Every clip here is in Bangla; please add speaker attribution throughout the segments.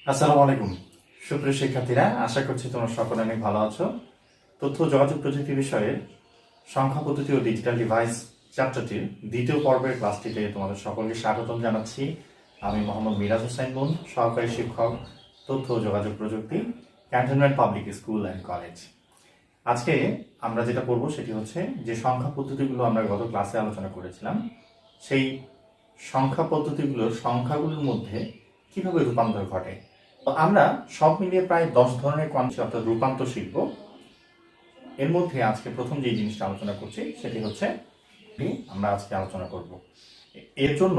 Speaker 1: আসসালামু আলাইকুম সুপ্রিয় শিক্ষার্থীরা, আশা করছি তোমরা সকলে অনেক ভালো আছো। তথ্য ও যোগাযোগ প্রযুক্তি বিষয়ে সংখ্যা পদ্ধতি ও ডিজিটাল ডিভাইস চ্যাপ্টারটির দ্বিতীয় পর্বের ক্লাসটিতে তোমাদের সকলকে স্বাগতম জানাচ্ছি। আমি মোহাম্মদ মিরাজ হোসেন মুন, সহকারী শিক্ষক, তথ্য ও যোগাযোগ প্রযুক্তি, cantonment public school and college. আজকে আমরা যেটা পড়বো সেটি হচ্ছে যে সংখ্যা পদ্ধতিগুলো আমরা গত ক্লাসে আলোচনা করেছিলাম, সেই সংখ্যা পদ্ধতিগুলোর সংখ্যাগুলোর মধ্যে কিভাবে রূপান্তর ঘটে। তো আমরা সব মিলিয়ে প্রায় 10 ধরনের কনসেপ্ট অর্থাৎ রূপান্তর শিখব। এর মধ্যে আজকে প্রথম যে জিনিসটা আলোচনা করছি সেটি হচ্ছে আমরা আজকে আলোচনা করব। এর জন্য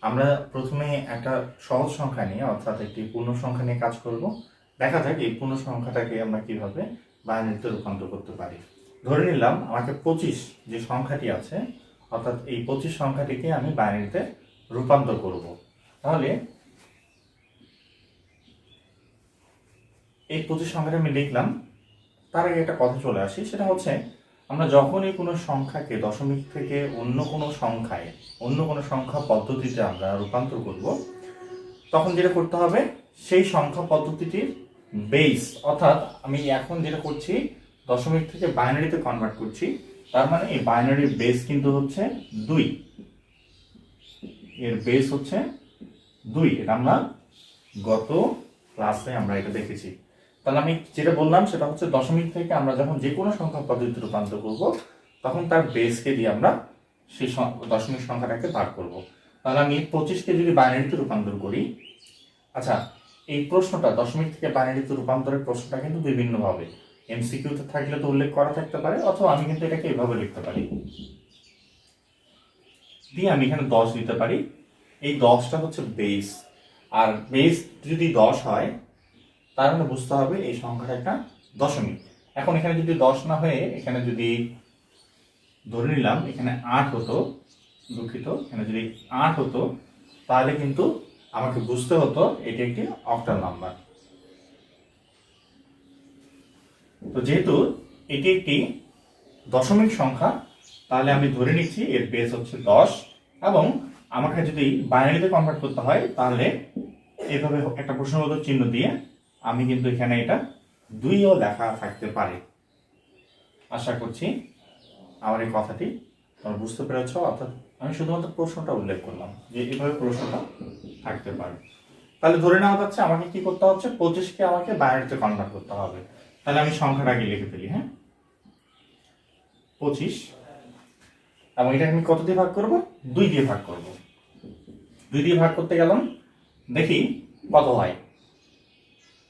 Speaker 1: আমরা প্রথমে একটা সহজ সংখ্যা নিয়ে অর্থাৎ একটি পূর্ণ সংখ্যা নিয়ে কাজ করব। দেখা যাক এই পূর্ণ সংখ্যাটাকে আমরা কিভাবে বাইনারিতে রূপান্তর করতে পারি। ধরে নিলাম আমাকে 25 যে সংখ্যাটি আছে অর্থাৎ এই 25 সংখ্যাটিকে আমি বাইনারিতে রূপান্তর করব। তাহলে এই 25 সংখ্যাটা আমি লিখলাম। তার আগে একটা কথা চলে আসি, সেটা হচ্ছে আমরা যখনই কোনো সংখ্যাকে দশমিক থেকে অন্য কোনো সংখ্যায় অন্য কোনো সংখ্যা পদ্ধতিতে আমরা রূপান্তর করব, তখন যেটা করতে হবে সেই সংখ্যা পদ্ধতিটির বেস, অর্থাৎ আমি এখন যেটা করছি দশমিক থেকে বাইনারিতে কনভার্ট করছি, তার মানে এই বাইনারির বেস কিন্তু হচ্ছে 2, এর বেস হচ্ছে 2। এটা আমরা গত ক্লাসে আমরা এটা দেখেছি। তাহলে আমি যেটা বললাম সেটা হচ্ছে দশমিক থেকে আমরা যখন যে কোনো সংখ্যা পদ্ধতিতে রূপান্তর করব তখন তার বেসকে দিয়ে আমরা সেই দশমিক সংখ্যাটাকে ভাগ করব। তাহলে আমি 25কে যদি বাইনারিতে রূপান্তর করি, আচ্ছা এই প্রশ্নটা দশমিক থেকে বাইনারিতে রূপান্তরের প্রশ্নটা কিন্তু বিভিন্নভাবে এমসিকিউতে থাকলে তো উল্লেখ করা থাকতে পারে, অথবা আমি কিন্তু এটাকে এভাবে লিখতে পারি, দিয়ে আমি এখানে 10 দিতে পারি। এই 10টা হচ্ছে বেস, আর বেস যদি 10 হয় তার মানে বুঝতে হবে এই সংখ্যাটা একটা দশমিক। এখন এখানে যদি 10 না হয়ে এখানে যদি ধরে নিলাম এখানে 8 হতো, দুঃখিত, এখানে যদি 8 হতো তাহলে কিন্তু আমাকে বুঝতে হতো এটি একটি অক্টাল নাম্বার। তো যেহেতু এটি একটি দশমিক সংখ্যা তাহলে আমি ধরে নিচ্ছি এর বেস হচ্ছে 10, এবং আমাকে যদি বাইনারিতে কনভার্ট করতে হয় তাহলে এইভাবে একটা প্রশ্নবোধক চিহ্ন দিয়ে আমি কিন্তু এখানে এটা 2ও লেখা থাকতে পারে। আশা করছি আমার এই কথাটি তোমরা বুঝতে পেরেছ, অর্থাৎ আমি শুধুমাত্র প্রশ্নটা উল্লেখ করলাম যে এইভাবে প্রশ্নটা থাকতে পারে। তাহলে ধরে নেওয়া যাচ্ছে আমাকে কি করতে হচ্ছে, 25কে আমাকে বাইনারিতে কনভার্ট করতে হবে। তাহলে আমি সংখ্যাটা আগে লিখে ফেলি, হ্যাঁ 25, এবং এটা আমি কত দিয়ে ভাগ করব, 2 দিয়ে ভাগ করব। 2 দিয়ে ভাগ করতে গেলাম, দেখি কত হয়।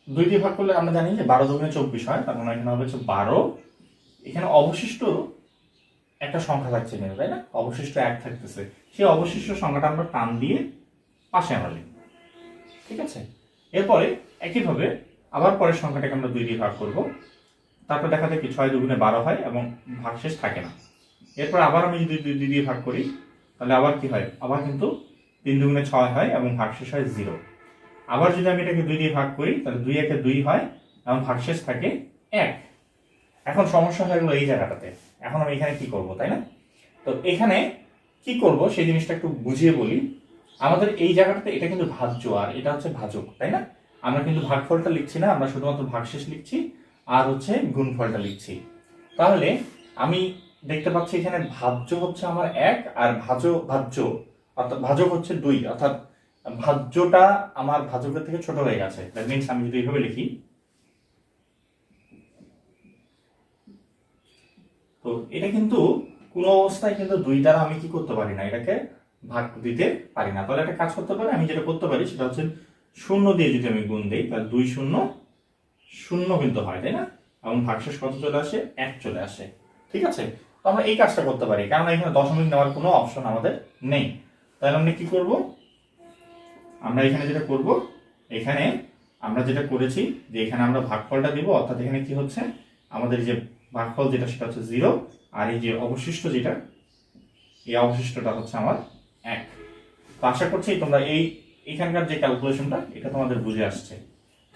Speaker 1: 2 দিয়ে ভাগ করলে আমরা জানি যে 12 দুগুণে 24 হয়, তার মানে এখানে হবে 12। এখানে অবশিষ্ট একটা সংখ্যা থাকছে কিন্তু, তাই না, অবশিষ্ট 1 থাকতেছে। সেই অবশিষ্ট সংখ্যাটা আমরা টান দিয়ে পাশে আমরা লিখব, ঠিক আছে। এরপরে একইভাবে আবার পরের সংখ্যাটাকে আমরা 2 দিয়ে ভাগ করব। তারপর দেখা যায় কি 6 দুগুণে 12 হয় এবং ভাগশেষ থাকে না। এরপর আবার আমি যদি 2 দিয়ে ভাগ করি তাহলে আবার কি হয়, আবার কিন্তু 3 দুগুণে 6 হয় এবং ভাগশেষ হয় 0। আবার যদি আমি এটাকে 2 দিয়ে ভাগ করি তাহলে 2 একে 2 হয় এবং ভাগশেষ থাকে 1। এখন সমস্যা হয়ে গেল এই জায়গাটাতে, এখন আমি এখানে কি করব, তাই না। তো এখানে কি করব সেই জিনিসটা একটু বুঝিয়ে বলি। আমাদের এই জায়গাটাতে এটা কিন্তু ভাজ্য আর এটা হচ্ছে ভাজক, তাই না। আমরা কিন্তু ভাগফলটা লিখছি না, আমরা শুধুমাত্র ভাগশেষ লিখছি আর হচ্ছে গুণফলটা লিখছি। তাহলে আমি দেখতে পাচ্ছি এখানে ভাজ্য হচ্ছে আমার 1 আর ভাজ্য অর্থাৎ ভাজক হচ্ছে 2, অর্থাৎ ভাজ্যটা আমার ভাজকের থেকে ছোট হয়ে গেছে। দ্যাট মিন্স আমি যদি এইভাবে লিখি, তো এটা কিন্তু কোনো অবস্থায় কিন্তু 2 দ্বারা আমি কি করতে পারি না, এটাকে ভাগ দিতে পারি না। তাহলে একটা কাজ করতে পারি, আমি যেটা করতে পারি সেটা হচ্ছে 0 দিয়ে যদি আমি গুণ দিই তাহলে 2 0 0 কিন্তু হয়, তাই না, এবং ভাগশেষ কত চলে আসে, 1 চলে আসে, ঠিক আছে। তো আমরা এই কাজটা করতে পারি, কারণ এখানে দশমিক নেওয়ার কোনো অপশন আমাদের নেই। তাহলে আমরা কি করব, আমরা এখানে যেটা করব, এখানে আমরা যেটা করেছি যে এখানে আমরা ভাগফলটা দিব, অর্থাৎ এখানে কি হচ্ছে আমাদের যে ভাগফল যেটা সেটা হচ্ছে 0, আর এই যে অবশিষ্ট যেটা, এই অবশিষ্টটা হচ্ছে আমার 1। তো আশা করছি তোমরা এইখানকার যে ক্যালকুলেশনটা এটা তোমাদের বুঝে আসছে,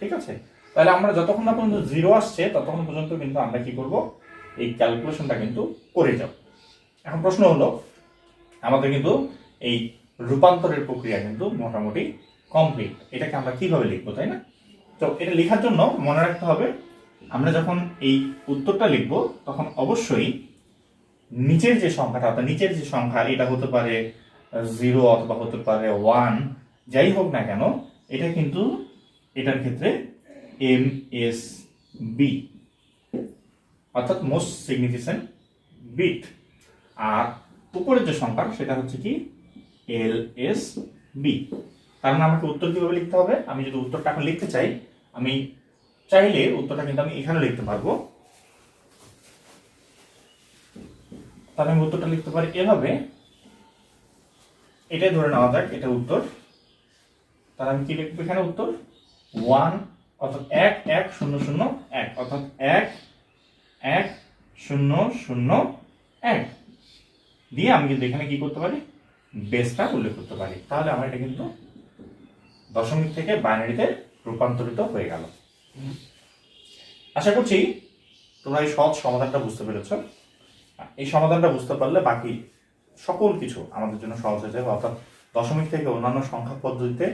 Speaker 1: ঠিক আছে। তাহলে আমরা যতক্ষণ না পর্যন্ত 0 আসছে ততক্ষণ পর্যন্ত কিন্তু আমরা কি করব, এই ক্যালকুলেশনটা কিন্তু করে যাব। এখন প্রশ্ন হলো আমাদের কিন্তু এই রূপান্তরের প্রক্রিয়া কিন্তু মোটামুটি কমপ্লিট। এটাকে আমরা কিভাবে লিখবো, তাই না? তো এটা লেখার জন্য মনে রাখতে হবে, আমরা যখন এই উত্তরটা লিখবো তখন অবশ্যই নিচের যে সংখ্যাটা, অর্থাৎ নিচের যে সংখ্যা, এটা হতে পারে 0 অথবা হতে পারে 1, যাই হোক না কেন, এটা কিন্তু এটার ক্ষেত্রে MSB, অর্থাৎ মোস্ট সিগনিফিকেন্ট বিট। আর উপরের যে সংখ্যা সেটা হচ্ছে কি LSB। তার মানে আমাকে উত্তর কিভাবে লিখতে হবে? আমি যদি উত্তরটা এখন লিখতে চাই, আমি চাইলে উত্তরটা কিন্তু আমি এখানে লিখতে পারবো। তাহলে আমি উত্তরটা লিখতে পারি এভাবে, এটাই ধরে নেওয়া যাক এটা উত্তর। তাহলে আমি কি লিখবো এখানে? উত্তর 1 অর্থাৎ 1 1 0 0 1, অর্থাৎ 1 1 0 0 1 দিয়ে আমি কিন্তু এখানে কি করতে পারি? বেসটা উল্লেখ করতে পারি। তাহলে আমার এটা কিন্তু দশমিক থেকে বাইনারিতে রূপান্তরিত হয়ে গেল। আশা করছি তোমরা এই সহজ সমাধানটা বুঝতে পেরেছ। এই সমাধানটা বুঝতে পারলে বাকি সকল কিছু আমাদের জন্য সহজ হয়ে যাবে। অর্থাৎ দশমিক থেকে অন্যান্য সংখ্যা পদ্ধতিতে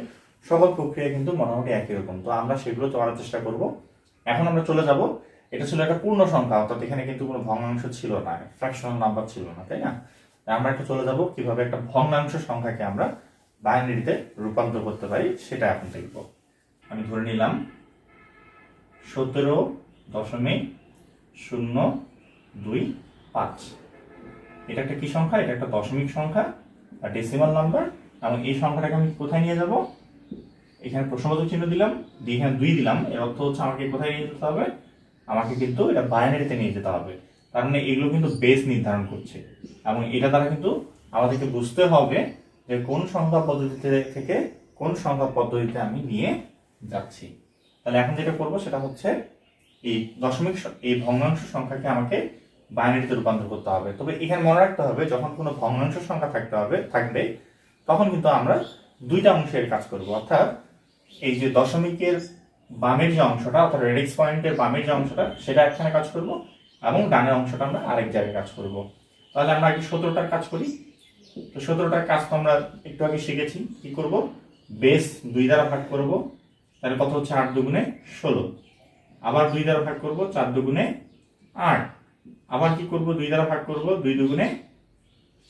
Speaker 1: সকল প্রক্রিয়া কিন্তু মোটামুটি একই রকম। তো আমরা সেগুলো করার চেষ্টা করব। এখন আমরা চলে যাব, এটা ছিল একটা পূর্ণ সংখ্যা, অর্থাৎ এখানে কিন্তু কোনো ভগ্নাংশ ছিল না, ফ্র্যাকশনাল নাম্বার ছিল না, তাই না? আমরা একটা চলে যাব কিভাবে একটা ভগ্নাংশ সংখ্যাকে আমরা বাইনারিতে রূপান্তর করতে পারি, সেটা এখন দেখব। আমি ধরে নিলাম 17.025। এটা একটা কি সংখ্যা? এটা একটা দশমিক সংখ্যা, ডেসিমাল নাম্বার। এবং এই সংখ্যাটাকে আমি কোথায় নিয়ে যাব? এখানে প্রশ্নবোধক চিহ্ন দিলাম, দিয়ে এখানে 2 দিলাম। এর অর্থ হচ্ছে আমাকে কোথায় নিয়ে যেতে হবে? আমাকে কিন্তু এটা বাইনারিতে নিয়ে যেতে হবে। তার মানে এগুলো কিন্তু বেস নির্ধারণ করছে, এবং এটা দ্বারা কিন্তু আমাদেরকে বুঝতে হবে যে কোন সংখ্যা পদ্ধতিতে থেকে কোন সংখ্যা পদ্ধতিতে আমি নিয়ে যাচ্ছি। তাহলে এখন যেটা করব সেটা হচ্ছে এই এই ভগ্নাংশ সংখ্যাকে আমাকে বাইনারিতে রূপান্তর করতে হবে। তবে এখানে মনে রাখতে হবে, যখন কোনো ভগ্নাংশ সংখ্যা থাকবে তখন কিন্তু আমরা 2টা অংশের কাজ করব। অর্থাৎ এই যে দশমিকের বামের যে অংশটা, অর্থাৎ রেডিক্স পয়েন্টের বামের যে অংশটা, সেটা একখানে কাজ করব, এবং ডানের অংশটা আমরা আরেক জায়গায় কাজ করব। তাহলে আমরা আগে 17টার কাজ করি। তো 17টার কাজ তো আমরা একটু আগে শিখেছি। কি করব? বেস 2 দ্বারা ভাগ করব, তাহলে কত হচ্ছে? 8 দুগুণে 16। আবার 2 দ্বারা ভাগ করব, 4 দুগুণে 8। আবার কি করব? 2 দ্বারা ভাগ করব, 2 দুগুণে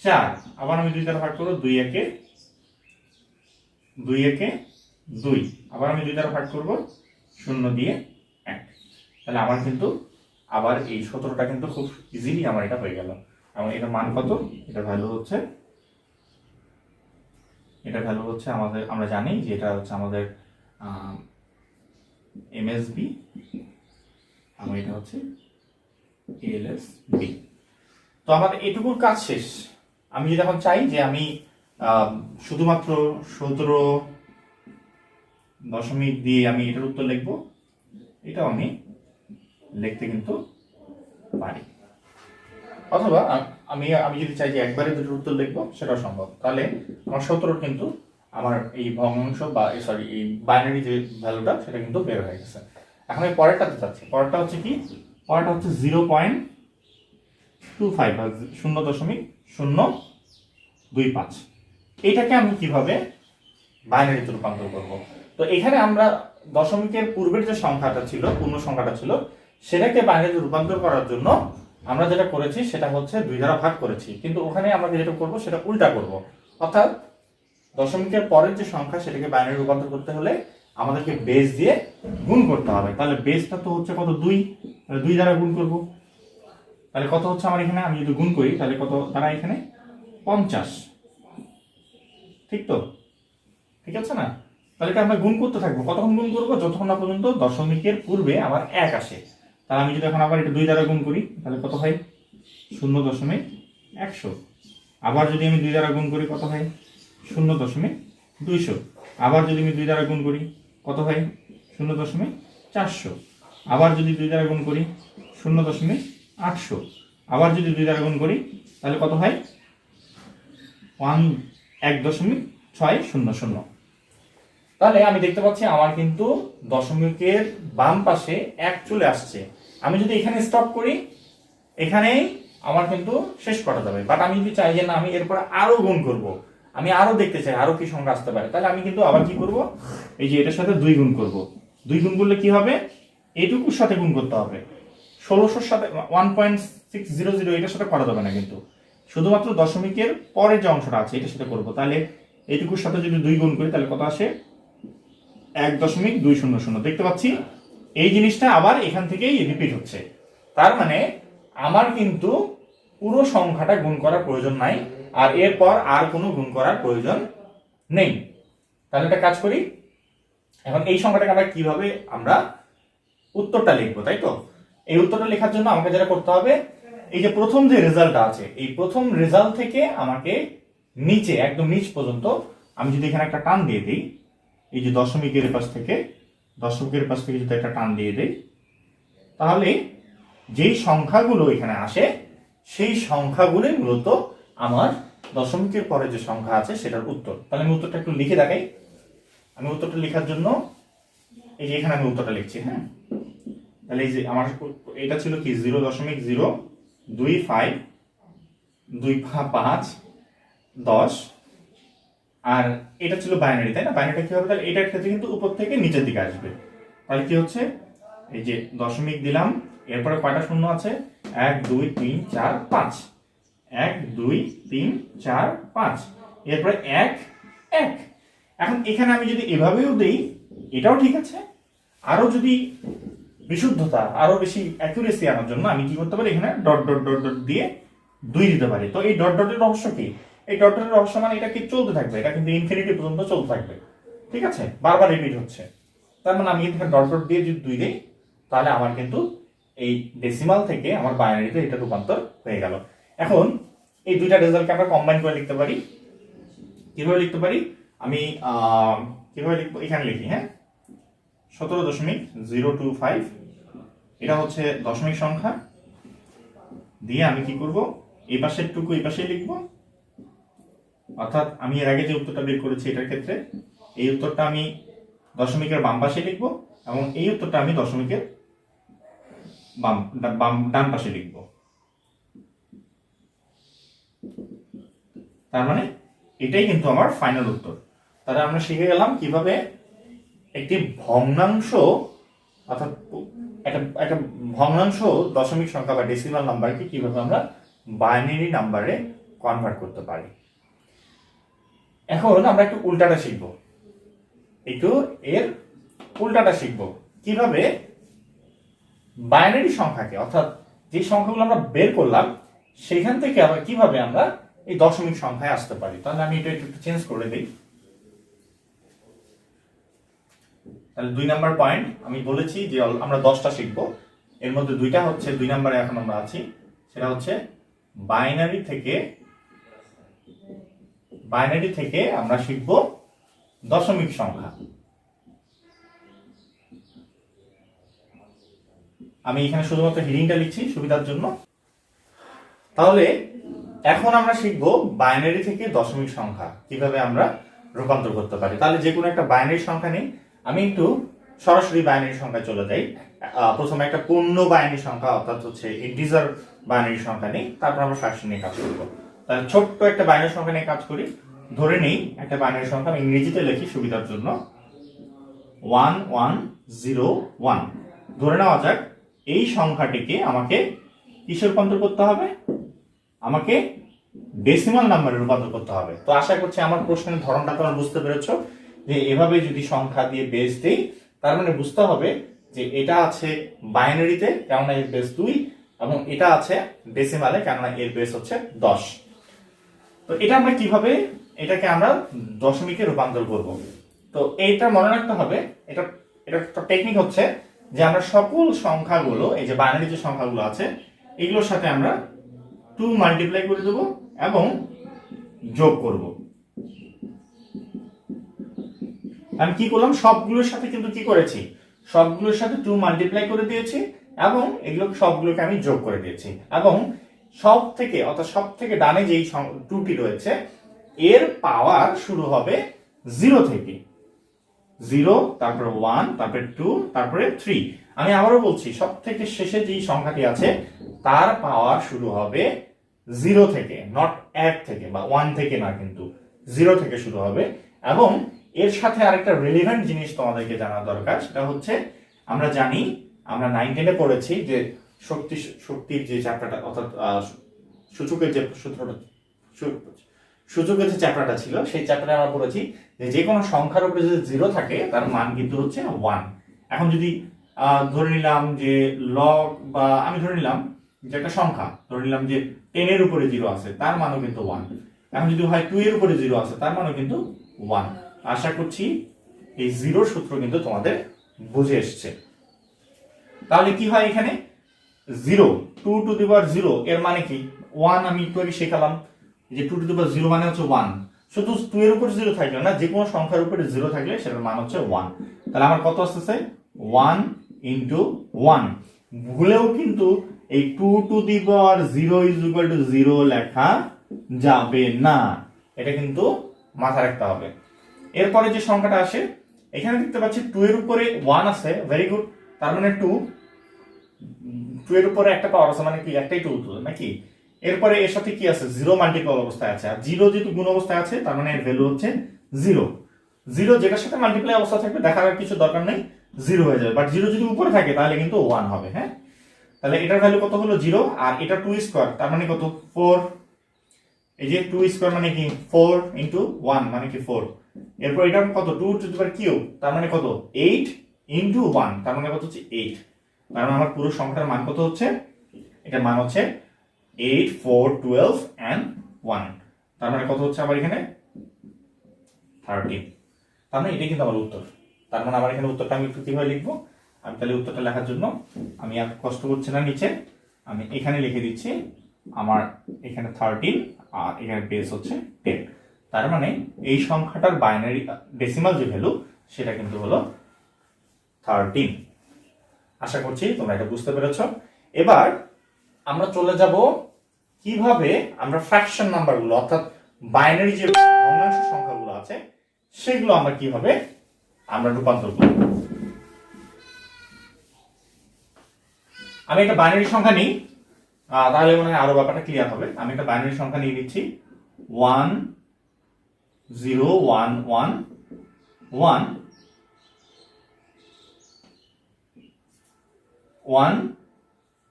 Speaker 1: 4। আবার আমি 2 দ্বারা ভাগ করব, 2 একে 2। আবার আমি 2 দ্বারা ভাগ করব, 0 দিয়ে 1। তাহলে আমার কিন্তু আবার এই 17টা কিন্তু খুব ইজিলি আমার এটা হয়ে গেল। এবং এটা মান কত? এটা ভ্যালু হচ্ছে আমাদের, আমরা জানি যে এটা হচ্ছে আমাদের MSB, এবং এটা হচ্ছে LSB। তো আমার এটুকুর কাজ শেষ। আমি যদি এখন চাই যে আমি শুধুমাত্র 17 দিয়ে আমি এটার উত্তর লিখব, এটাও আমি লিখতে কিন্তু পারি। অথবা আমি যদি চাই যে একবারে দুটোর উত্তর লিখবো, সেটাও সম্ভব। তাহলে আমার 17 কিন্তু আমার এই ভগ্নাংশ বা এই বাইনারি যে ভ্যালুটা, সেটা কিন্তু বের হয়ে গেছে। এখন আমি পরেরটাতে যাচ্ছি। পরেরটা হচ্ছে কি? পরেরটা হচ্ছে 0.25 বা 0.025। এইটাকে আমি কিভাবে বাইনারিতে রূপান্তর করব? তো এখানে আমরা দশমিকের পূর্বের যে সংখ্যাটা ছিল, পূর্ণ সংখ্যাটা ছিল, সেটাকে বাইনারিতে রূপান্তর করার জন্য আমরা যেটা করেছি সেটা হচ্ছে 2 দ্বারা ভাগ করেছি। কিন্তু ওখানে আমরা যেটা করব সেটা উল্টা করব। অর্থাৎ দশমিকের পরের যে সংখ্যা, সেটাকে বাইনারি রূপান্তর করতে হলে আমাদেরকে বেস দিয়ে গুণ করতে হবে। তাহলে বেসটা তো হচ্ছে কত? 2। 2 দ্বারা গুণ করব। তাহলে কত হচ্ছে আমার এখানে? আমি যদি গুণ করি তাহলে কত দ্বারা? এখানে 50। ঠিক তো? ঠিক আছে না? তাহলে এটা আমরা গুণ করতে থাকবো। কতক্ষণ গুণ করবো? যতক্ষণ না পর্যন্ত দশমিকের পূর্বে আমার 1 আসে। তাহলে আমি যদি এখন আবার এটা 2 দ্বারা গুণ করি, তাহলে কত হয়? 0.100। আবার যদি আমি 2 দ্বারা গুণ করি, কত হয়? 0.200। আবার যদি আমি 2 দ্বারা গুণ করি, কত হয়? 0.400। আবার যদি 2 দ্বারা গুণ করি, 0.800। আবার যদি 2 দ্বারা গুণ করি, তাহলে কত হয়? 1.600। তাহলে আমি দেখতে পাচ্ছি আমার কিন্তু দশমিকের বাম পাশে 1 চলে আসছে। আমি যদি এখানে স্টপ করি, এখানেই আমার কিন্তু শেষ করা যাবে। বাট আমি যদি চাই যে না, আমি এরপরে আরো গুণ করব, আমি আরো দেখতে চাই আরো কি সংখ্যা আসতে পারে, তাহলে আমি কিন্তু আবার কি করব, এই যে এটার সাথে 2 গুণ করব। 2 গুণ করলে কি হবে, এইটুকুর সাথে গুণ করতে হবে। 1600 সাথে 1.600 এটার সাথে করা যাবে না, কিন্তু শুধুমাত্র দশমিকের পরে যে অংশটা আছে এটার সাথে করব। তাহলে এইটুকুর সাথে যদি 2 গুণ করি তাহলে কত আসে, 1.200। দেখতে পাচ্ছি এই জিনিসটা আবার এখান থেকেই রিপিট হচ্ছে। তার মানে আমার কিন্তু পুরো সংখ্যাটা গুণ করার প্রয়োজন নাই, আর এরপর আর কোনো গুণ করার প্রয়োজন নেই। তাহলে একটা কাজ করি, এখন এই সংখ্যাটাকে আমরা কিভাবে আমরা উত্তরটা লিখবো, তাই তো? এই উত্তরটা লেখার জন্য আমাকে যেটা করতে হবে, এই যে প্রথম যে রেজাল্টটা আছে এই প্রথম রেজাল্ট থেকে আমাকে নিচে একদম নিচ পর্যন্ত আমি যদি এখানে একটা টান দিয়ে দিই, এই যে দশমিকের পাশ থেকে যদি একটা টান দিয়ে দেই, তাহলে যেই সংখ্যাগুলো এখানে আসে সেই সংখ্যাগুলো মূলত আমার দশমিকের পরে যে সংখ্যা আছে সেটার উত্তর। তাহলে আমি উত্তরটা একটু লিখে দেখাই। আমি উত্তরটা লেখার জন্য এই যে এখানে আমি উত্তরটা লিখছি, হ্যাঁ। তাহলে এই যে আমার এটা ছিল কি 0.0252510, আর এটা ছিল বাইনারি, তাই না? বাইনারিটা কি হবে, তাহলে এটার ক্ষেত্রে কিন্তু উপর থেকে নিচের দিকে আসবে। তাহলে কি হচ্ছে, এই যে দশমিক দিলাম, এরপরে কয়টা শূন্য আছে, 1 2 3 4 5, 1 2 3 4 5, এরপরে 1 1। এখন এখানে আমি যদি এভাবেও দেই এটাও ঠিক আছে। আরো যদি বিশুদ্ধতা, আরো বেশি অ্যাকুরেসি আনার জন্য আমি কি করতে পারি, এখানে ডট ডট ডট ডট দিয়ে 2 দিতে পারি। তো এই ডট ডটের রহস্য কি, এই ডট ডটের রহস্য মানে এটা কি চলতে থাকবে, এটা কিন্তু ইনফিনিটি পর্যন্ত চলতে থাকবে, ঠিক আছে, বারবার রিপিট হচ্ছে। তার মানে আমি এখানে ডট ডট দিয়ে যদি 2 দিই তাহলে আমার কিন্তু এই ডেসিমাল থেকে আমার বাইনারিতে এটা রূপান্তর হয়ে গেল। এখন এই দুইটা রেজাল্টকে আমরা কম্বাইন করে লিখতে পারি। কিভাবে লিখতে পারি, আমি কিভাবে লিখবো, এখানে লিখি, হ্যাঁ। 17.025 এটা হচ্ছে দশমিক সংখ্যা, দিয়ে আমি কি করব, এই পাশের টুকু এই পাশে লিখবো, অর্থাৎ আমি এর আগে যে উত্তরটা বের করেছি এটার ক্ষেত্রে এই উত্তরটা আমি দশমিকের বাম পাশে লিখবো, এবং এই উত্তরটা আমি দশমিকের ডান পাশে লিখব। তার মানে এটাই কিন্তু আমার ফাইনাল উত্তর। তাহলে আমরা শিখে গেলাম কিভাবে একটি ভগ্নাংশ, অর্থাৎ একটা ভগ্নাংশ দশমিক সংখ্যা বা ডেসিমাল নাম্বারকে কিভাবে আমরা বাইনারি নাম্বারে কনভার্ট করতে পারি। এখন আমরা একটু উল্টাটা শিখবো, এর উল্টাটা শিখবো কিভাবে বাইনারি সংখ্যাকে, অর্থাৎ যে সংখ্যাগুলো আমরা বের করলাম সেখান থেকে আবার কিভাবে আমরা এই দশমিক সংখ্যায় আসতে পারি। তাহলে আমি এটা একটু চেঞ্জ করে দিই। তাহলে 2 নাম্বার পয়েন্ট আমি বলেছি যে আমরা 10টা শিখবো, এর মধ্যে 2টা হচ্ছে 2 নাম্বারে এখন আমরা আছি, সেটা হচ্ছে বাইনারি থেকে আমরা শিখবো দশমিক সংখ্যা। আমি এখানে শুধুমাত্র হিডিংটা লিখছি সুবিধার জন্য। তাহলে এখন আমরা শিখবো বাইনারি থেকে দশমিক সংখ্যা কিভাবে আমরা রূপান্তর করতে পারি। তাহলে যে কোনো একটা বাইনারি সংখ্যা নেই, আমি একটু সরাসরি বাইনারি সংখ্যা চলে যাই। প্রথমে একটা পূর্ণ বাইনারি সংখ্যা, অর্থাৎ হচ্ছে ইন্টিজার বাইনারি সংখ্যা নেই, তারপর আমরা ফ্র্যাকশন নিয়ে কাজ করবো। তাহলে ছোট্ট একটা বাইনারি সংখ্যা নিয়ে কাজ করি। ধরে নেই একটা বাইনারি সংখ্যা, আমি ইংরেজিতে লিখি সুবিধার জন্য, 1101। ধরে নেওয়া যাক এই সংখ্যাটিকে আমাকে কিসে রূপান্তর করতে হবে, আমাকে ডেসিমাল নাম্বারে রূপান্তর করতে হবে। তো আশা করছি আমার প্রশ্নের ধরনটা তোমরা বুঝতে পেরেছো, যে এভাবে যদি সংখ্যা দিয়ে বেস দেই তার মানে বুঝতে হবে যে এটা আছে বাইনারিতে কেননা এর বেস 2, এবং এটা আছে ডেসিমালে কেননা এর বেস হচ্ছে 10। তো এটা আমরা কিভাবে এটাকে আমরা দশমিকে রূপান্তর করব, তো এইটা মনে রাখতে হবে। এটা একটা টেকনিক হচ্ছে যে আমরা সকল সংখ্যাগুলো, এই যে বাইনারি যে সংখ্যাগুলো আছে এগুলোর সাথে আমরা 2 মাল্টিপ্লাই করে দেব এবং যোগ করব। আমি কি করলাম, সবগুলোর সাথে কিন্তু কি করেছি, সবগুলোর সাথে 2 মাল্টিপ্লাই করে দিয়েছি এবং এগুলো সবগুলোকে আমি যোগ করে দিয়েছি, এবং সব থেকে ডানে যেই 2টি রয়েছে এর পাওয়ার শুরু হবে 0 থেকে, 0 তারপরে 1 তারপরে 2 তারপরে 3। আমি আবারও বলছি, সব থেকে শেষে যেই সংখ্যাটি আছে তার পাওয়ার শুরু হবে 0 থেকে, নট 1 থেকে বা 1 থেকে না, কিন্তু জিরো থেকে শুরু হবে। এবং এর সাথে আরেকটা রিলেভেন্ট জিনিস তোমাদেরকে জানা দরকার, সেটা হচ্ছে আমরা জানি, আমরা 9-10-এ পড়েছি যে শক্তির যে চ্যাপ্টারটা, অর্থাৎ সূচকের যে সূত্রটা, সূচকের যে চ্যাপ্টারটা ছিল, সেই চ্যাপ্টারে আমরা পড়েছি যে কোনো সংখ্যার উপরে যদি জিরো থাকে তার মান কিন্তু হচ্ছে 1। এখন যদি ধরে নিলাম যে লগ, বা আমি ধরে নিলাম যে একটা সংখ্যা, ধরে নিলাম যে 10-এর উপরে জিরো আছে, তার মানও কিন্তু 1। এখন যদি হয় 2-এর উপরে জিরো আছে, তার মানও কিন্তু 1। আশা করছি এই জিরোর সূত্র কিন্তু তোমাদের বুঝে এসছে। তাহলে কি হয় এখানে, 0 2 টু দি পাওয়ার 0 এর মানে কি 1, আমি একটু আগে শেখালাম যে 2 টু দি পাওয়ার 0 মানে হচ্ছে 1। শুধু 2 এর উপর 0 থাকলে না, যে কোনো সংখ্যার উপরে 0 থাকলে সেটার মান হচ্ছে 1। তাহলে আমার কত আসতেছে 1 ইনটু 1। ভুলেও কিন্তু এই 2 to the power 0 is equal to 0 লেখা যাবে না, এটা কিন্তু মাথায় রাখতে হবে। এরপরে যে সংখ্যাটা আসে, এখানে দেখতে পাচ্ছি 2 এর উপরে 1 আছে, ভেরি গুড, তার মানে 2 এর উপরে একটা পাওয়ার আছে, মানে কি একটাই 2 নাকি। এরপরে এর সাথে কি আছে, 0 মাল্টিপল অবস্থায় আছে, আর 0 যেহেতু গুণ অবস্থায় আছে, তার মানে এর ভ্যালু হচ্ছে 0। 0 যেটার সাথে মাল্টিপ্লাই অবস্থা থাকবে দেখার আর কিছু দরকার নেই, 0 হয়ে যাবে। বাট 0 যদি উপরে থাকে তাহলে কিন্তু 1 হবে। হ্যাঁ, তাহলে এটার ভ্যালু কত হলো 0, আর এটা 2 স্কয়ার, তার মানে কত 4। এই যে 2 স্কয়ার মানে কি 4 ইনটু 1 মানে কি 4। এরপর এটা কত 2 টু দি পাওয়ার কিউব, তার মানে কত 8 ইনটু 1, তার মানে কত হচ্ছে 8। তার মানে আমার পুরো সংখ্যাটার মান কত হচ্ছে, এটার মান হচ্ছে 8 4 12 and 1, তার মানে কত হচ্ছে আমার এখানে 13। তার মানে এটাই কিন্তু আমার উত্তর। তার মানে আমার এখানে উত্তরটা আমি একটু কিভাবে লিখবো, আমি তাহলে উত্তরটা লেখার জন্য আমি আর কষ্ট করছি না, নিচে আমি এখানে লিখে দিচ্ছি আমার এখানে 13 আর এখানে বেস হচ্ছে 10। তার মানে এই সংখ্যাটার বাইনারি ডেসিমাল যে ভ্যালু সেটা কিন্তু হলো 13। আশা করছি তোমরা এটা বুঝতে পেরেছো। এবার আমরা চলে যাব কিভাবে আমরা ফ্র্যাকশন নাম্বারগুলো, অর্থাৎ বাইনারি যে ভগ্নাংশ সংখ্যাগুলো আছে সেগুলো আমরা কিভাবে আমরা রূপান্তর করব। আমি একটা বাইনারি সংখ্যা নিই, তাহলে মনে হয় আরো ব্যাপারটা ক্লিয়ার হবে। আমি একটা বাইনারি সংখ্যা নিয়ে নিচ্ছি 1 0 1 1 1 1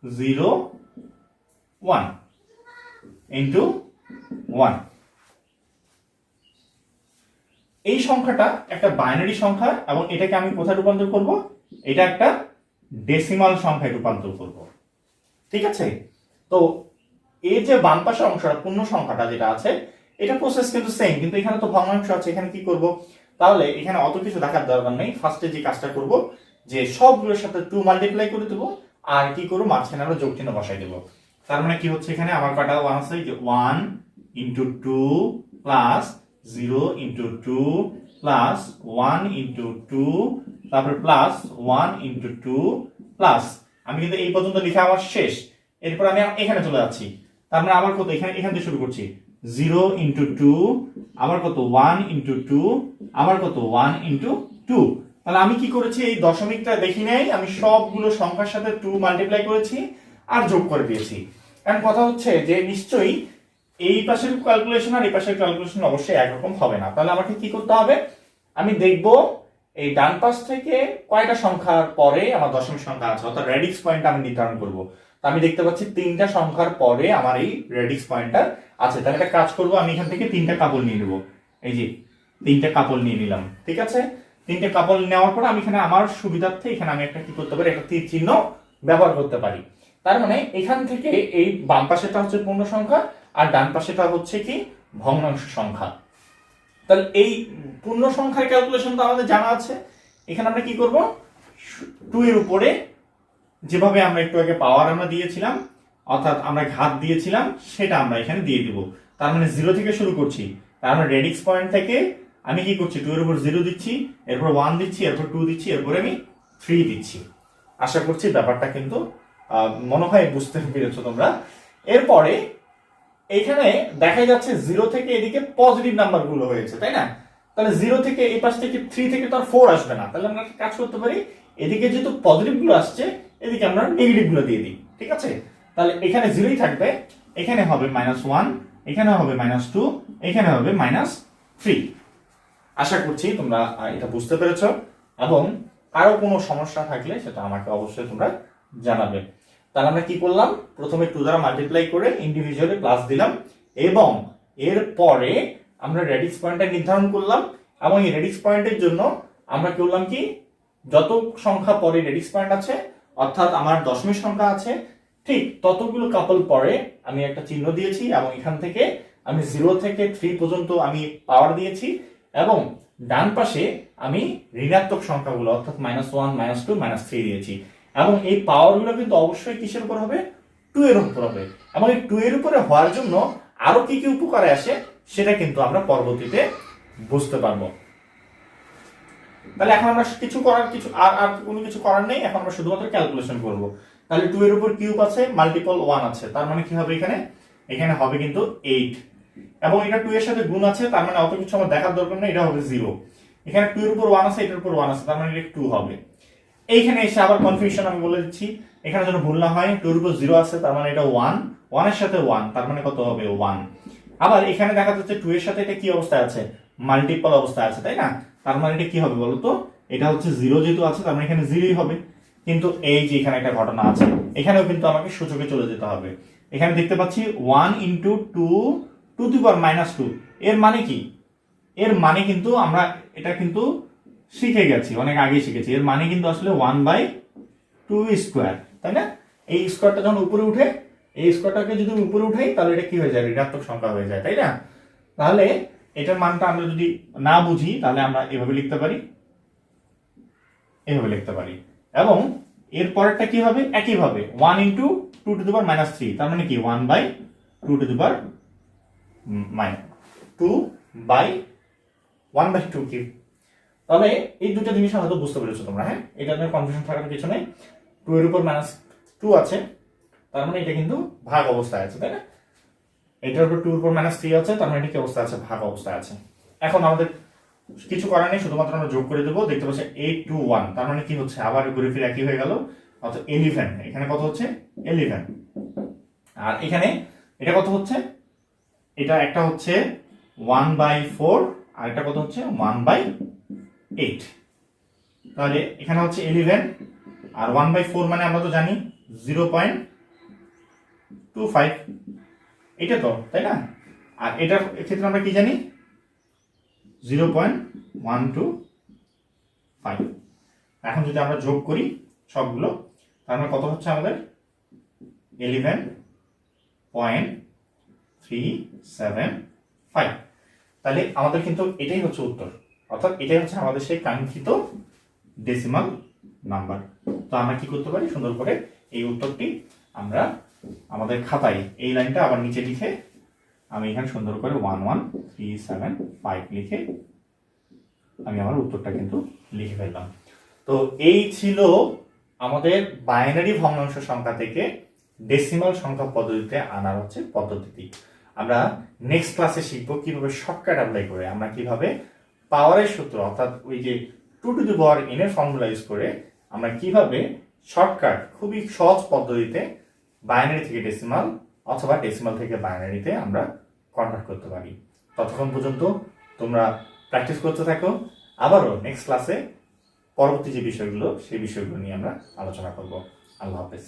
Speaker 1: 0 1 ইন্টু 1। এই সংখ্যাটা একটা বাইনারি সংখ্যা, এবং এটাকে আমি কোথায় রূপান্তর করব, এটা একটা ডেসিমাল সংখ্যায় রূপান্তর করব। ঠিক আছে, তো এই যে বাম পাশের অংশটা পূর্ণ সংখ্যাটা যেটা আছে, এটা প্রসেস কিন্তু সেম, কিন্তু এখানে তো ভগ্নাংশ আছে। এখানে কি করব, তাহলে এখানে অত কিছু দেখার দরকার নেই। ফার্স্টে যে কাজটা করব, যে সবগুলোর সাথে 2 মাল্টিপ্লাই করে দেবো, আর কি করব মাঝখানে আমরা যোগ চিহ্ন বসাই দেবো। তার মানে কি হচ্ছে, এখানে আমার কটা 1 আছে, যে 1 into 2 plus 0 into 2 plus 1 into 2, তারপর প্লাস 1 ইনটু 2 প্লাস, আমি কিন্তু এই পর্যন্ত লিখে আমার শেষ। এরপর আমি এখানে চলে যাচ্ছি, তার মানে আবার কত, এখান থেকে শুরু করছি 0 ইনটু 2, আবার কত 1 ইনটু 2, আবার কত 1 ইনটু 2। তাহলে আমি কি করেছি, এই দশমিকটা দেখি নাই, আমি সবগুলো সংখ্যার সাথে 2 মাল্টিপ্লাই করেছি আর যোগ করে দিয়েছি। এখন কথা হচ্ছে যে নিশ্চয়ই এই পাশের ক্যালকুলেশন আর এই পাশের ক্যালকুলেশন অবশ্যই একরকম হবে না। তাহলে আমাকে কি করতে হবে, আমি দেখব এই ডান পাশ থেকে কয়টা সংখ্যার পরে আমার দশমিক সংখ্যা আছে, অর্থাৎ রেডিক্স পয়েন্ট আমি নির্ধারণ করব। তো আমি দেখতে পাচ্ছি 3টা সংখ্যার পরে আমার এই রেডিক্স পয়েন্টটা আছে। তাহলে একটা কাজ করব, আমি এখান থেকে 3টা কাপল নিয়ে নেব। এই যে 3টা কাপল নিয়ে নিলাম, ঠিক আছে। 3টে কাপল নেওয়ার পর আমি এখানে আমার সুবিধার্থে এখানে আমি একটা কি করতে পারি, একটা তীর চিহ্ন ব্যবহার করতে পারি। তার মানে এখান থেকে এই বাম পাশেটা হচ্ছে পূর্ণ সংখ্যা, আর ডান পাশেটা হচ্ছে কি ভগ্নাংশ সংখ্যা। তাহলে এই পূর্ণ সংখ্যার ক্যালকুলেশন তো আমাদের জানা আছে। এখানে আমরা কি করব, 2 এর উপরে যেভাবে আমরা একটু আগে পাওয়ার আমরা দিয়েছিলাম, অর্থাৎ আমরা ঘাত দিয়েছিলাম, সেটা আমরা এখানে দিয়ে দিব। তার মানে 0 থেকে শুরু করছি, তার মানে রেডিক্স পয়েন্ট থেকে আমি কি করছি, 2 এর উপর 0 দিচ্ছি, এরপর 1 দিচ্ছি, এরপর 2 দিচ্ছি, এরপরে আমি 3 দিচ্ছি। আশা করছি ব্যাপারটা কিন্তু মনে হয় বুঝতে পেরেছো তোমরা। এরপরে এখানে দেখা যাচ্ছে 0 থেকে এদিকে পজিটিভ নাম্বার গুলো হয়েছে, তাই না। তাহলে 0 থেকে এই পাশ থেকে 3 থেকে তো আর 4 আসবে না। তাহলে আমরা কাজ করতে পারি, এদিকে যেহেতু পজিটিভ গুলো আসছে, এদিকে আমরা নেগেটিভ গুলো দিয়ে দিই, ঠিক আছে। তাহলে এখানে 0ই থাকবে, এখানে হবে -1, এখানে হবে -2, এখানে হবে 3। আশা করছি তোমরা এটা বুঝতে পেরেছো, এবং কারো কোনো সমস্যা থাকলে সেটা আমাকে অবশ্যই তোমরা জানাবে। তাহলে আমরা কি করলাম, প্রথমে 2 দ্বারা মাল্টিপ্লাই করে ইন্ডিভিজুয়ালি প্লাস দিলাম, এবং এরপরে আমরা রেডিক্স পয়েন্টটা নির্ধারণ করলাম, এবং এই রেডিক্স পয়েন্টের জন্য আমরা করলাম কি, যত সংখ্যা পরে রেডিক্স পয়েন্ট আছে, অর্থাৎ আমার দশমিক সংখ্যা আছে, ঠিক ততগুলো কাপল পরে আমি একটা চিহ্ন দিয়েছি, এবং এখান থেকে আমি 0 থেকে 3 পর্যন্ত আমি পাওয়ার দিয়েছি, এবং ডান পাশে আমি ঋণাত্মক সংখ্যাগুলো অর্থাৎ -1, -2, -3 দিয়েছি। এবং এই পাওয়ারগুলো কিন্তু অবশ্যই কিসের উপর হবে, 2 এর উপর হবে। এবং এই 2 এর উপরে হওয়ার জন্য আরো কি কি উপকারে আসে সেটা কিন্তু আমরা পরবর্তীতে বুঝতে পারবো। তাহলে এখন আমরা আর কোনো কিছু করার নেই, এখন আমরা শুধুমাত্র ক্যালকুলেশন করব। তাহলে 2 এর উপর কিউব আছে, মাল্টিপল 1 আছে, তার মানে কি হবে, এখানে হবে কিন্তু 8, এবং এটা 2 এর সাথে গুণ আছে, তার মানে অত কিছু আমার দেখার দরকার নেই, এটা হবে 0। এখানে 2 এর উপর 1 আছে, এটার উপর 1 আছে, তার মানে এটা 2 হবে। এইখানে এসে আবার কনফিউশন আমি বলে দিচ্ছি, এখানে যেন ভুল না হয়, 2 এর উপর 0 আছে, তার মানে এটা 1, 1 এর সাথে 1, তার মানে কত হবে 1। আবার এখানে দেখা যাচ্ছে 2 এর সাথে এটা কি অবস্থায় আছে, মাল্টিপল অবস্থায় আছে, তাই না? তার মানে এটা কি হবে বলতো, এটা হচ্ছে 0 যেহেতু আছে, তার মানে এখানে 0ই হবে। কিন্তু এই যে এখানে একটা ঘটনা আছে, এখানেও কিন্তু আমাকে সূচকে চলে যেতে হবে। এখানে দেখতে পাচ্ছি 1 × 2 টু দি পাওয়ার -2, এর মানে কি, এর মানে কিন্তু আমরা এটা কিন্তু শিখে গেছি, অনেক আগে শিখেছি। এর মানে কিন্তু আসলে 1/2 স্কয়ার, তাই না? এই স্কয়ারটা যখন উপরে উঠে, এই স্কয়ারটাকে যদি উপরে উঠাই তাহলে এটা কি হয়ে যায়, ঋণাত্মক সংখ্যা হয়ে যায়, তাই না? তাহলে এটার মানটা আমরা যদি না বুঝি তাহলে আমরা এভাবে লিখতে পারি, এভাবে লিখতে পারি। এবং এর পরেরটা কি হবে, একইভাবে 1 × 2 টু দি পাওয়ার -3, তার মানে কি 1/2 টু দি পাওয়ার -2/1/2 কিউব। তাহলে এই দুটো জিনিস হয়তো বুঝতে পেরেছো তোমরা, হ্যাঁ? এটা নিয়ে কনফিউশন থাকার কিছু নেই। 2 এর উপর -2 আছে, তার মানে এটা কিন্তু ভাগ অবস্থায় আছে, তাই না? এটার উপর 2 এর উপর -3 আছে, তার মানে এটা কি অবস্থায় আছে, ভাগ অবস্থায় আছে। এখন আমাদের কিছু করার নেই, শুধুমাত্র আমরা যোগ করে দেবো। দেখতে পাচ্ছি 8 to 1, তার মানে কি হচ্ছে, আবার ঘুরে ফিরে একই হয়ে গেল, অর্থাৎ 11। এখানে কত হচ্ছে, 11। আর এখানে এটা কত হচ্ছে, এটা একটা হচ্ছে 1/4, আর এটা কত হচ্ছে 1/8। তাহলে এখানে হচ্ছে 11, আর 1/4 মানে আমরা তো জানি 0.25, এটা তো, তাই না? আর এটার ক্ষেত্রে আমরা কি জানি, 0.125। এখন যদি আমরা যোগ করি সবগুলো, তার মানে কত হচ্ছে আমাদের 11.375। তাহলে আমাদের কিন্তু এটাই হচ্ছে উত্তর, অর্থাৎ এটাই হচ্ছে আমাদের সেই কাঙ্ক্ষিত ডেসিমাল নাম্বার। তো আমরা কি করতে পারি, সুন্দর করে এই উত্তরটি আমরা আমাদের খাতায় এই লাইনটা আবার নিচে লিখে, আমি এখানে সুন্দর করে 11375 লিখে আমি আমার উত্তরটা কিন্তু লিখে ফেললাম। তো এই ছিল আমাদের বাইনারি ভগ্নাংশ সংখ্যা থেকে ডেসিমাল সংখ্যা পদ্ধতিতে আনার হচ্ছে পদ্ধতি। আমরা নেক্সট ক্লাসে শিখবো কিভাবে শর্টকাট অ্যাপ্লাই করে আমরা কিভাবে পাওয়ারের সূত্র, অর্থাৎ ওই যে 2 টু দি পাওয়ার n এর ফর্মুলা ইউজ করে আমরা কিভাবে শর্টকাট খুবই সহজ পদ্ধতিতে বাইনারি থেকে ডেসিমাল অথবা ডেসিমাল থেকে বাইনারিতে আমরা কনভার্ট করতে পারি। ততক্ষণ পর্যন্ত তোমরা প্র্যাকটিস করতে থাকো। আবারও নেক্সট ক্লাসে পরবর্তী যে বিষয়গুলো সেই বিষয়গুলো নিয়ে আমরা আলোচনা করব। আল্লাহ হাফেজ।